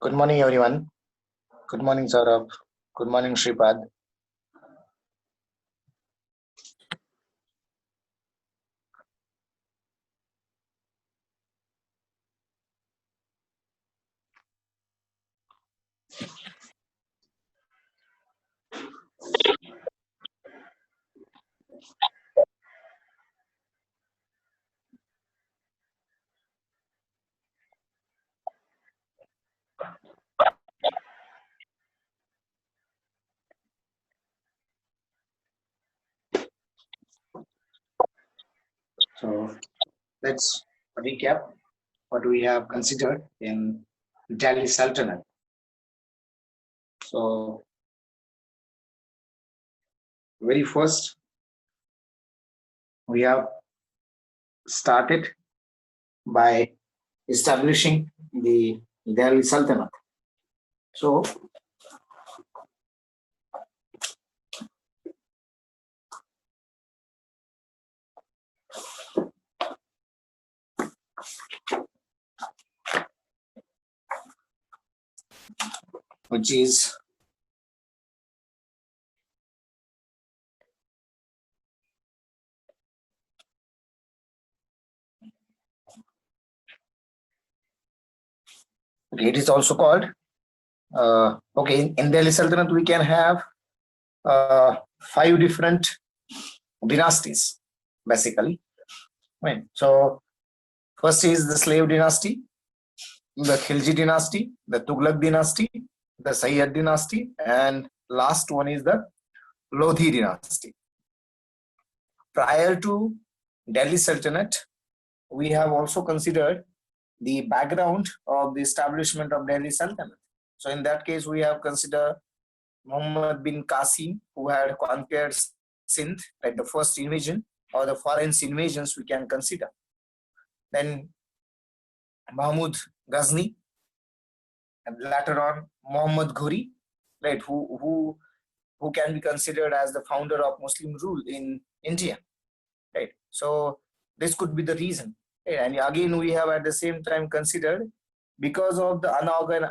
Good morning, everyone. Good morning, Saurabh. Good morning, Shripad. So let's recap what we have considered in Delhi Sultanate. So very first, we have started by establishing the Delhi Sultanate. So which is okay, it is also called okay, in Delhi Sultanate we can have 5 different dynasties basically. Right. So first is the slave dynasty, the Khilji dynasty, the Tughlaq dynasty, the Sayyid dynasty, and last one is the Lodhi dynasty. Prior to Delhi Sultanate, we have also considered the background of the establishment of Delhi Sultanate. So in that case, we have considered Muhammad bin Qasim, who had conquered Sindh, like the first invasion or the foreign invasions we can consider. Then Mahmud Ghazni, and later on Muhammad Ghori, right, who can be considered as the founder of Muslim rule in India, right? So this could be the reason, right? And again, we have at the same time considered because of the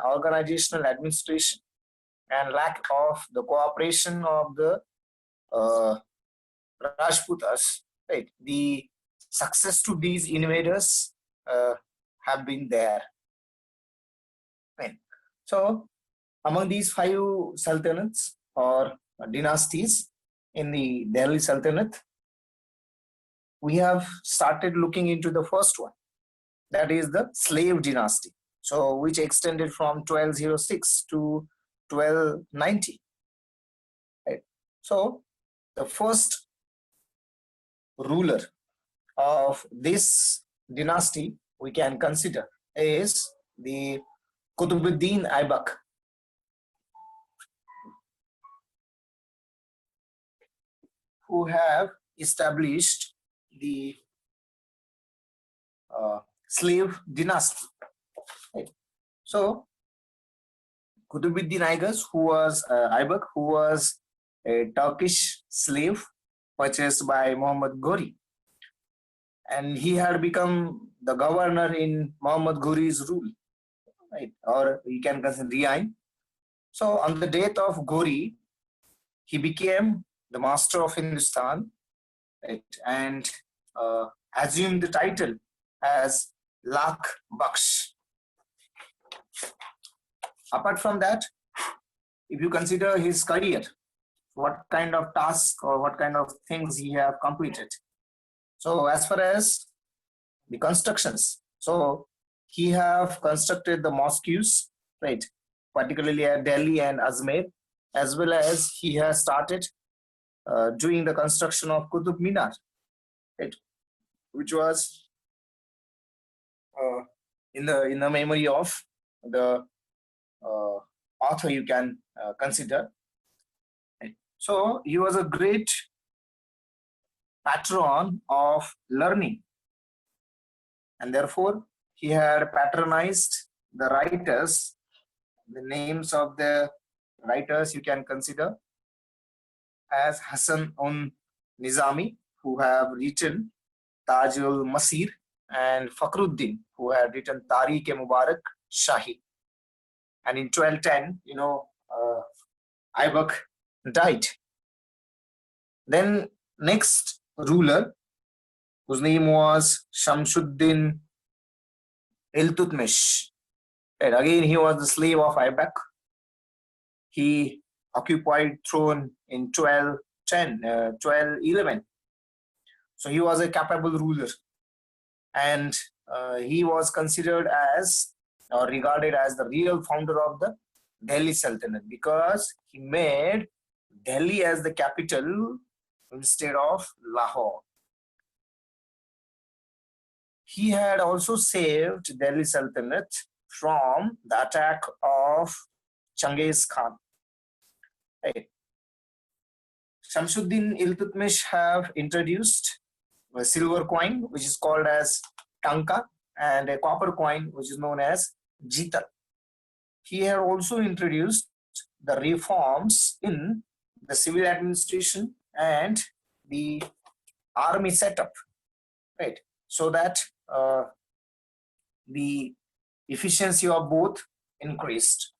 organizational administration and lack of the cooperation of the Rajputas, right? The success to these invaders have been there. Right? So among these 5 sultanates or dynasties in the Delhi Sultanate, we have started looking into the first one, that is the slave dynasty, so which extended from 1206 to 1290. Right? So the first ruler of this dynasty we can consider is the Qutbuddin Aibak, who have established the slave dynasty. Right? So Qutbuddin Aibak, who was a Turkish slave purchased by Muhammad Ghori, and he had become the governor in Muhammad Ghori's rule, right? Or you can consider Riain. So on the death of Ghori, he became the master of Hindustan, right? And assumed the title as Lakh Baksh. Apart from that, if you consider his career, what kind of tasks or what kind of things he have completed. So as far as the constructions, so he have constructed the mosques, right, particularly at Delhi and Ajmer, as well as he has started doing the construction of Qutub Minar, right, which was in the memory of the author you can consider. Right. So he was a great patron of learning, and therefore he had patronized the writers. The names of the writers you can consider as Hassan Nizami, who have written Tajul Masir, and Fakhruddin, who had written Tariq-e Mubarak Shahi. and in 1210, Aibak died. Then next ruler, whose name was Shamsuddin Iltutmish. And again, he was the slave of Aibak. He occupied throne in 1210, 1211. So he was a capable ruler, and he was considered as or regarded as the real founder of the Delhi Sultanate, because he made Delhi as the capital instead of Lahore. He had also saved Delhi Sultanate from the attack of Genghis Khan. Right. Shamsuddin Iltutmish have introduced a silver coin, which is called as Tanka, and a copper coin, which is known as Jital. He had also introduced the reforms in the civil administration and the army setup, right? So that the efficiency of both increased.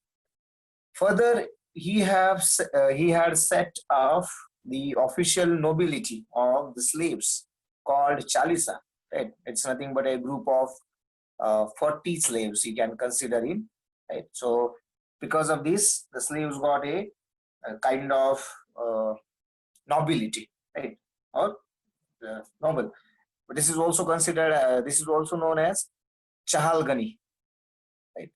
Further, he had set off the official nobility of the slaves called Chalisa. Right? It's nothing but a group of 40 slaves you can consider it. Right? So because of this, the slaves got a kind of nobility, right? Or noble. But this is also considered. This is also known as Chahalgani. Right?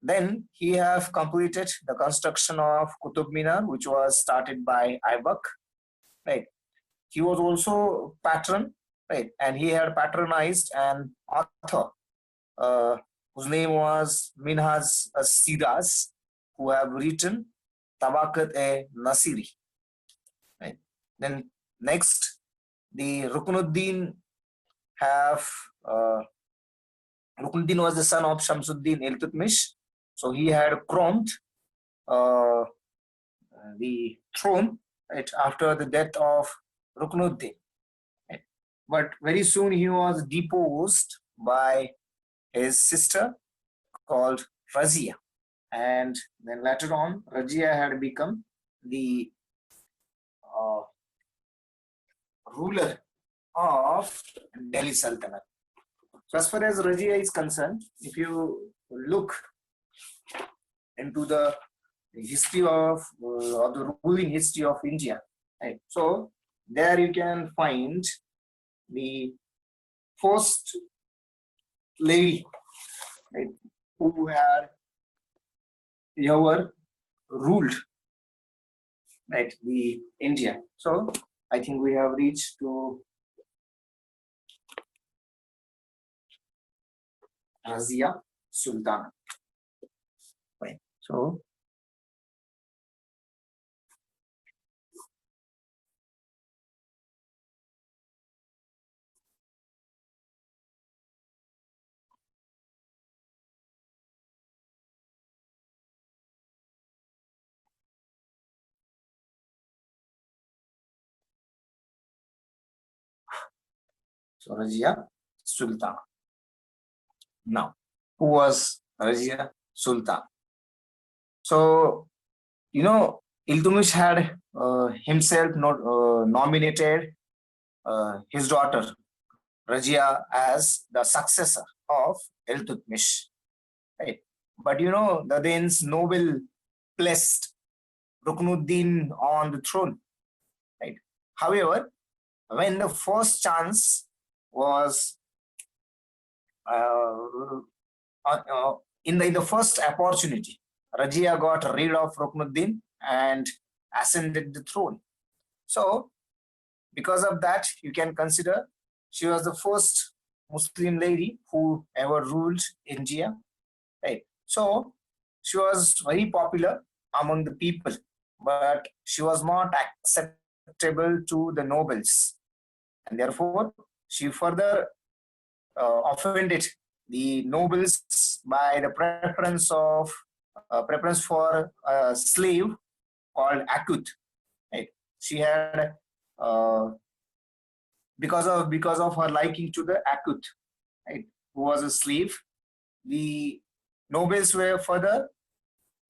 Then he have completed the construction of Qutub Minar, which was started by Aibak. Right? He was also patron, right? And he had patronized an author whose name was Minhaj Siras, who have written Tabakat-e-Nasiri. Right? Then next, the Ruknuddin Ruknuddin was the son of Shamsuddin Iltutmish, so he had crowned the throne, right, after the death of Ruknuddin. Right? But very soon he was deposed by his sister called Razia, and then later on Razia had become the ruler of Delhi Sultanate. So as far as Razia is concerned, if you look into the history of or the ruling history of India, right? So there you can find the first lady, right, who had ever ruled, right, the India. So I think we have reached to Razia Sultana. Right. So Razia Sultana. Now, who was Razia Sultan? So, Iltutmish had himself nominated his daughter Razia as the successor of Iltutmish, right? But the then's noble placed Ruknuddin on the throne, right? However, when the first chance was in the first opportunity, Razia got rid of Ruknuddin and ascended the throne. So, because of that, you can consider she was the first Muslim lady who ever ruled India. Right. So, she was very popular among the people, but she was not acceptable to the nobles, and therefore she further offended the nobles by the preference for a slave called Akut. Right? She had because of her liking to the Akut, right, who was a slave. The nobles were further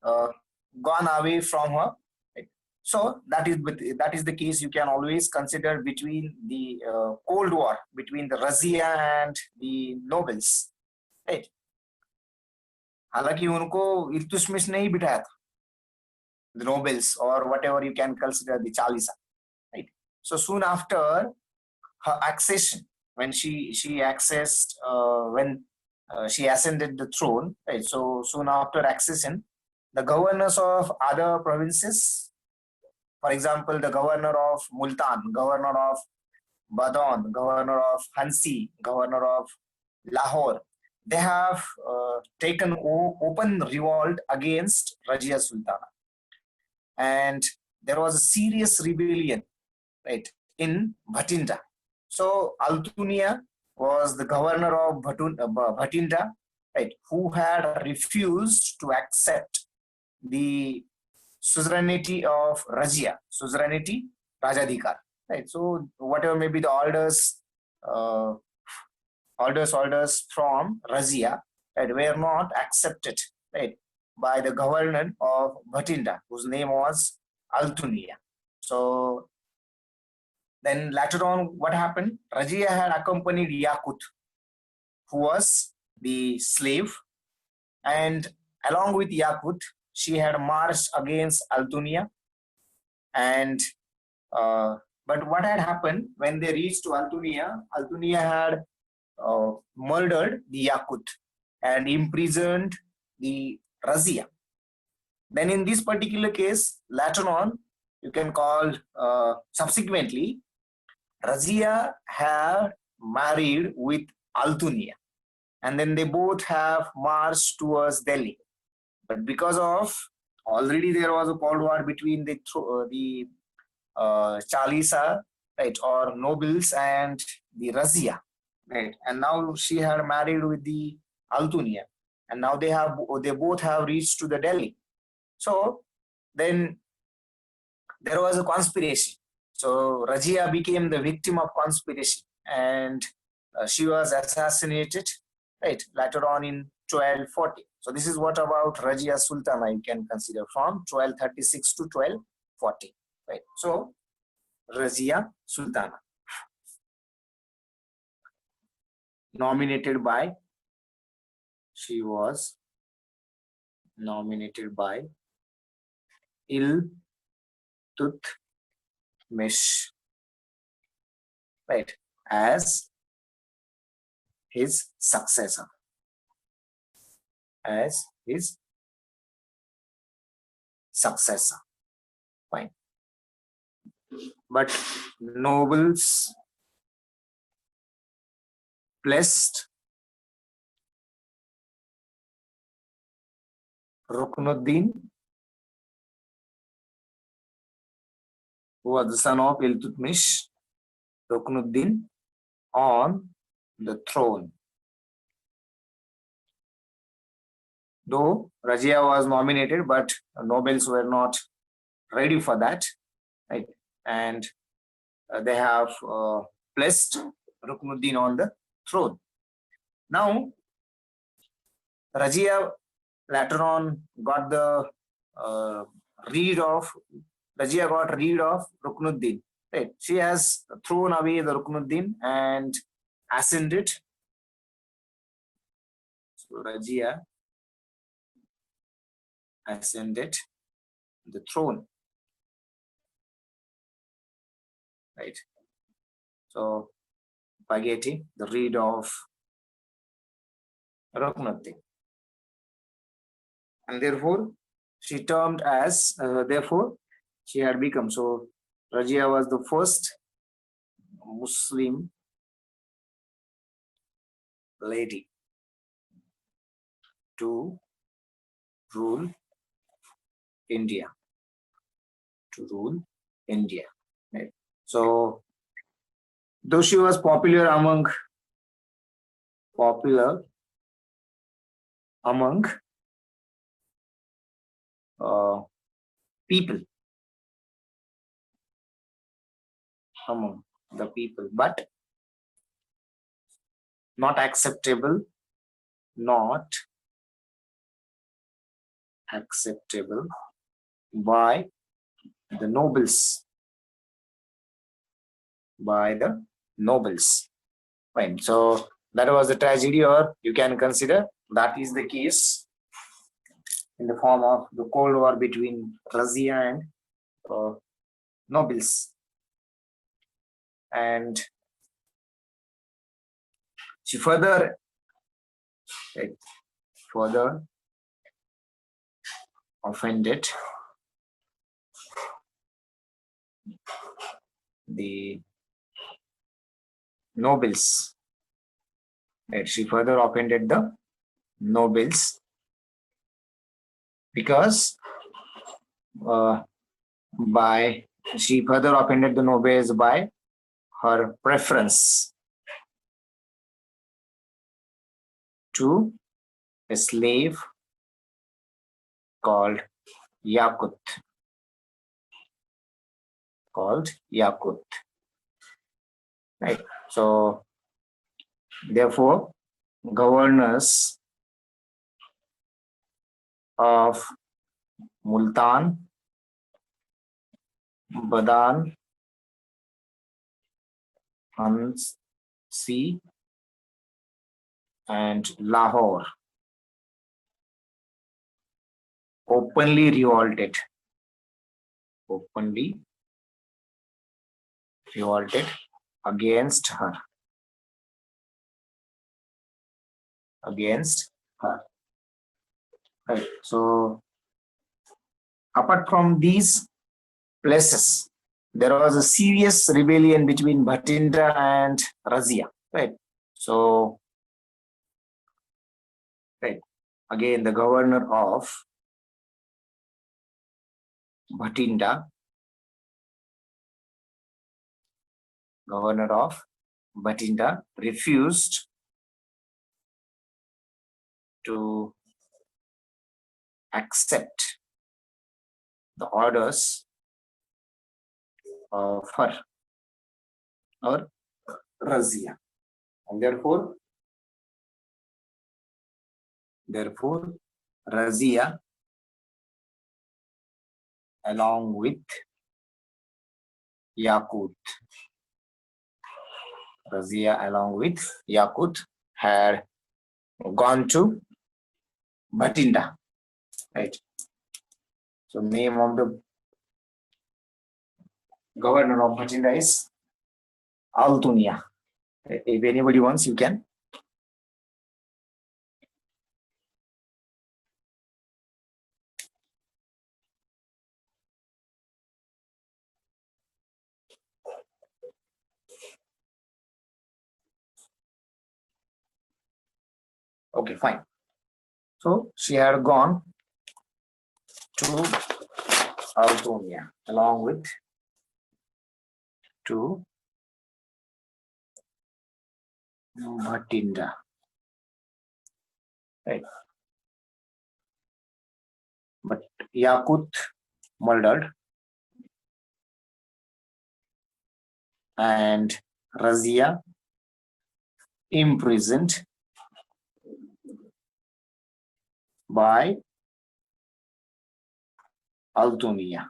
gone away from her. Right? So that is the case. You can always consider between the Cold War between the Razia and the nobles. Right? हालांकि उनको इल्तुतमिश नहीं बिठाया था, the nobles or whatever you can consider the Chalisa. Right? So soon after her accession, when she accessed when she ascended the throne, right? So soon after accession, the governors of other provinces, for example, the governor of Multan, governor of Badon, governor of Hansi, governor of Lahore, they have taken open revolt against Rajia Sultana, and there was a serious rebellion, right, in Bhatinda. So Altunia was the governor of Bhatinda, right, who had refused to accept the suzerainty of Rajia, suzerainty, Rajadhikar, right. So whatever may be the orders from Razia, right, were not accepted, right, by the governor of Bhatinda, whose name was Altunia. So then later on, what happened? Razia had accompanied Yakut, who was the slave, and along with Yakut, she had marched against Altunia. And but what had happened when they reached to Altunia? Altunia had murdered the Yakut and imprisoned the Razia. Then in this particular case, later on, you can call subsequently, Razia had married with Altunia, and then they both have marched towards Delhi. But because of already there was a Cold War between the Chalisa, right, or nobles, and the Razia, right, and now she had married with the Altunia, and now they both have reached to the Delhi. So then there was a conspiracy. So Razia became the victim of conspiracy, and she was assassinated, right, later on in 1240. So this is what about Razia Sultana you can consider from 1236 to 1240, right? So Razia Sultana, she was nominated by Iltutmish, right, as his successor, fine. But nobles blessed Ruknuddin, who was the son of Iltutmish, Ruknuddin, on the throne. Though Razia was nominated, but nobles were not ready for that, right? And they have placed Ruknuddin on the throne. Now, Razia later on got the Razia got rid of Ruknuddin. Right? She has thrown away the Ruknuddin and ascended. So Razia ascended the throne. Right. So by getting the rid of Ruknuddin. And therefore, she termed as, therefore, she had become, so Razia was the first Muslim lady to rule India. Right? So, though she was popular among people, among the people, but not acceptable, not acceptable by the nobles. By the nobles. Fine. So that was the tragedy, or you can consider that is the case in the form of the Cold War between Razia and nobles. And she further offended the nobles. She further offended the nobles because she further offended the nobles by her preference to a slave called Yakut. Right. So therefore, governors of Multan, Badan, Hansi, and Lahore openly revolted against her. Right. So apart from these places, there was a serious rebellion between Bhatinda and Razia. Right. So again, the governor of Bhatinda refused to accept the orders of her or Razia, and therefore Razia along with Yakut had gone to Bhatinda. Right. So name of the governor of Bhatinda is Altunia. If anybody wants, you can. Okay, fine. So she had gone to Altonia along with to Bhatinda. Right. But Yakut murdered and Razia imprisoned by Altonia.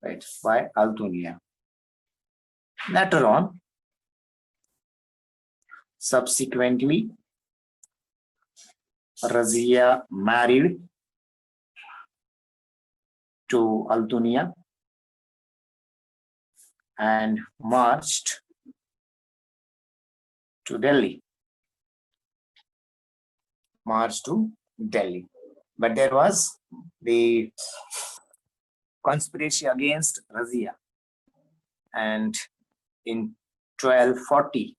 Right, by Altonia. Later on, subsequently, Razia married to Altonia and marched to Delhi. But there was the conspiracy against Razia, and in 1240,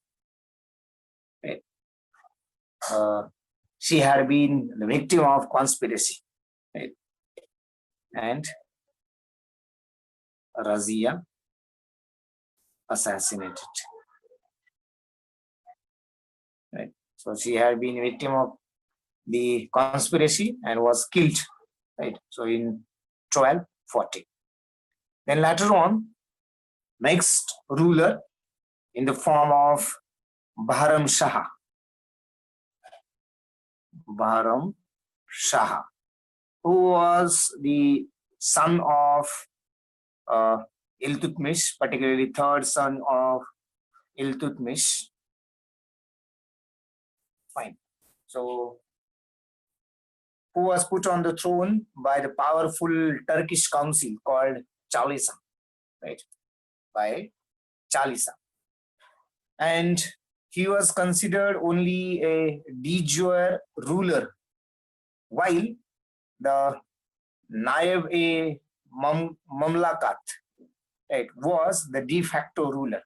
she had been the victim of conspiracy, right? And Razia assassinated. Right. So she had been a victim of the conspiracy and was killed. Right. So in 1240. Then later on, next ruler in the form of Bahram Shah Shah, who was the son of Iltutmish, particularly third son of Iltutmish. Fine. So, who was put on the throne by the powerful Turkish council called Chalisa, right? By Chalisa. And he was considered only a de jure ruler, while the Naib-e Mamlakat, right, was the de facto ruler.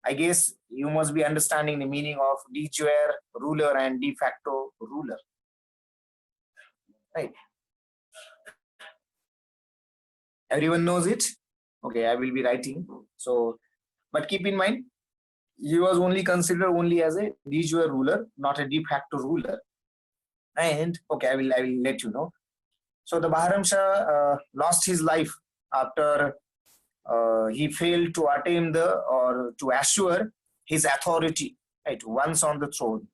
I guess you must be understanding the meaning of de jure ruler and de facto ruler, right? Everyone knows it. Okay, I will be writing. So, but keep in mind, he was only considered only as a de jure ruler, not a de facto ruler. And okay, I will let you know. So the Bahram Shah lost his life after he failed to attain or to assure his authority, right, once on the throne.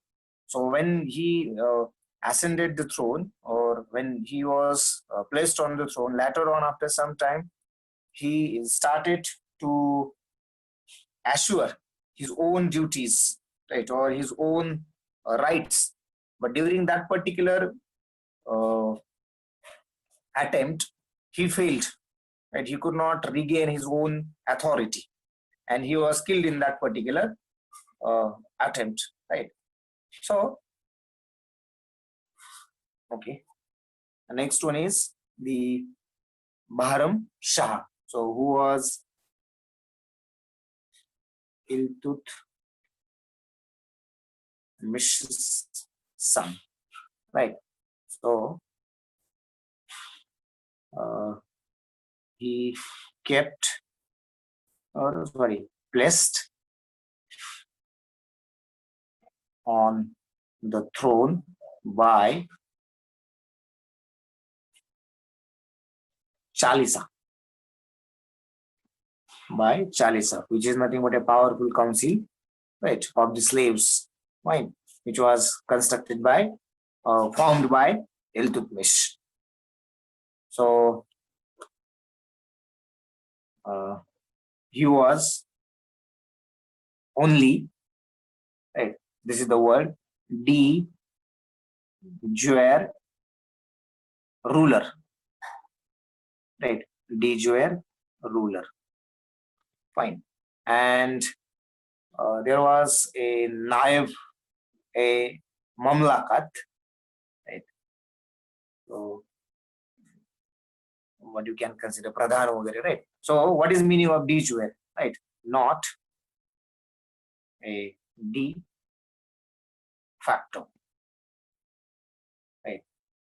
So when he ascended the throne, or when he was placed on the throne, later on after some time, he started to assure his own duties, right, or his own rights. But during that particular uh, attempt, he failed, right? He could not regain his own authority, and he was killed in that particular attempt, right? So, okay. The next one is the Bahram Shah. So, who was Iltutmish's son, right? So, he kept, or sorry, placed on the throne by Chalisa, which is nothing but a powerful council, right, of the slaves, right, which was constructed by, formed by Iltutmish. So he was only, right, this is the word, de jure ruler, right, de jure ruler. Fine. And there was a naib, a mamlakat, right? So what you can consider pradhan over there, right? So what is meaning of de jure, right? Not a de facto, right?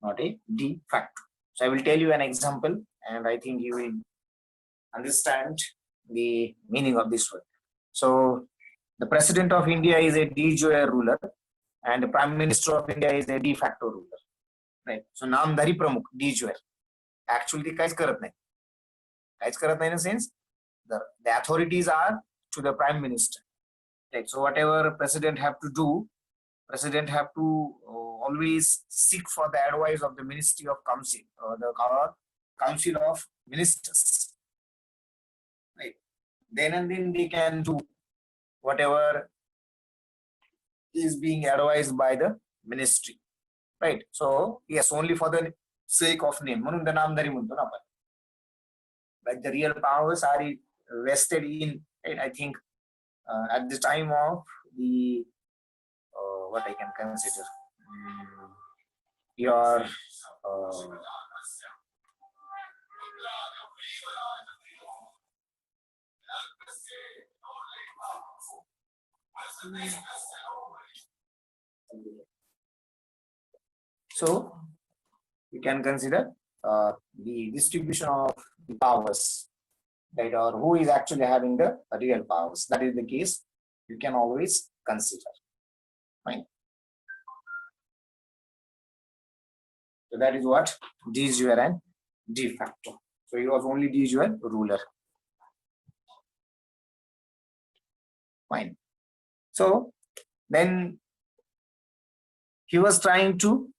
Not a de facto. So I will tell you an example, and I think you will understand the meaning of this word. So the president of India is a de jure ruler, and the prime minister of India is a de facto ruler, right? So नामधारी प्रमुख de jure. Actually ते काहीच करत नाही. काहीच करत नाही in the sense the authorities are to the prime minister, right? So whatever president have to do, president have to always seek for the advice of the Ministry of Council, or the Council of Ministers, right? Then and then they can do whatever is being advised by the ministry, right? So yes, only for the sake of name, म्हणून the नामधारी म्हणतो ना आपण. But the real powers are vested in, right, I think at the time of the what I can consider your so you can consider the distribution of the powers, right, or who is actually having the real powers. That is the case, you can always consider. Fine. So that is what de jure and de facto. So he was only de jure ruler. Fine. So then he was trying to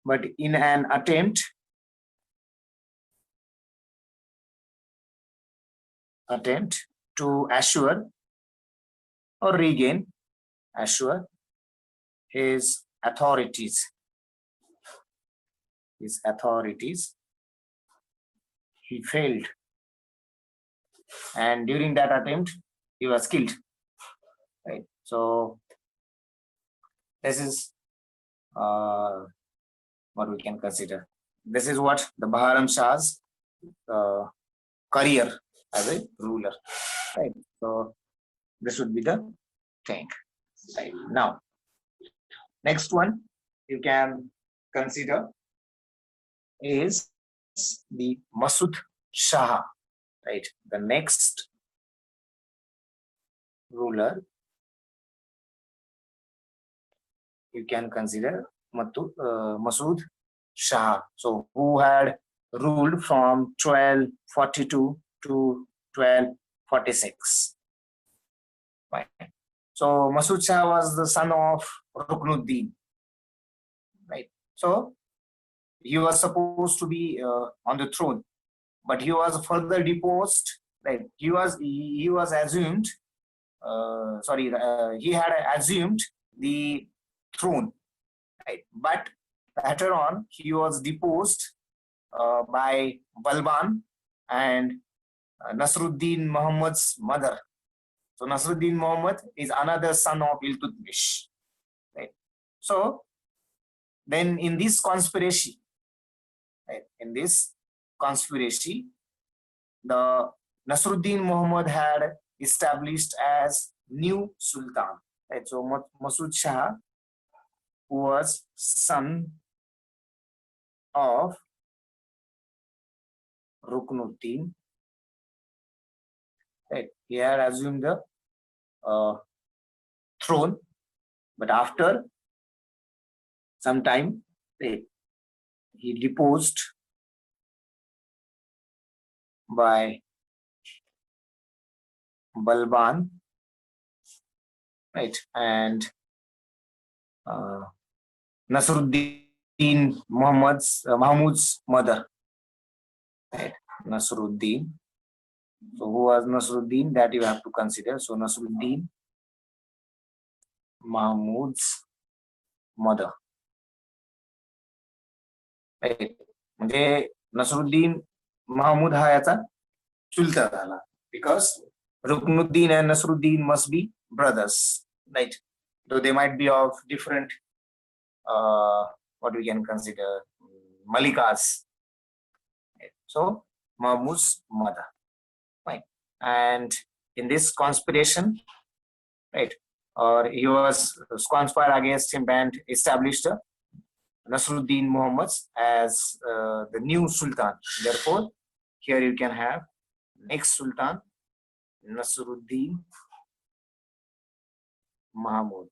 but in an attempt to assure or regain assure his authorities, he failed, and during that attempt he was killed, right? So this is what we can consider. This is what the Baharam Shah's career as a ruler, right? So this would be the thing, right? Now next one you can consider is the Masud Shah, right? The next ruler you can consider Masud Shah. So who had ruled from 1242 to 1246. Right. So Masud Shah was the son of Ruknuddin, right? So he was supposed to be on the throne, but he was further deposed. Right? He was assumed. He had assumed the throne, right? But later on, he was deposed by Balban and Nasruddin Muhammad's mother. So Nasruddin Muhammad is another son of Iltutmish, right? So then in this conspiracy, right, the Nasruddin Muhammad had established as new sultan, right? So Masud Shah, who was son of Ruknuddin, right? He had assumed the throne, but after some time, right, he deposed by Balban, right, and Nasruddin Mahmud's mother, right? Nasruddin. So who was Nasruddin? That you have to consider. So Nasruddin Mahmud's mother, right? म्हणजे Nasruddin Mahmud हा याचा चुलता झाला, because Ruknuddin and Nasruddin must be brothers, right? Though they might be of different what we can consider Malikas. Right? So Mahmud's mother, right? And in this conspiration, right, or he was conspired against him and established Nasruddin Muhammad as the new sultan. Therefore, here you can have next sultan Nasruddin Mahmud.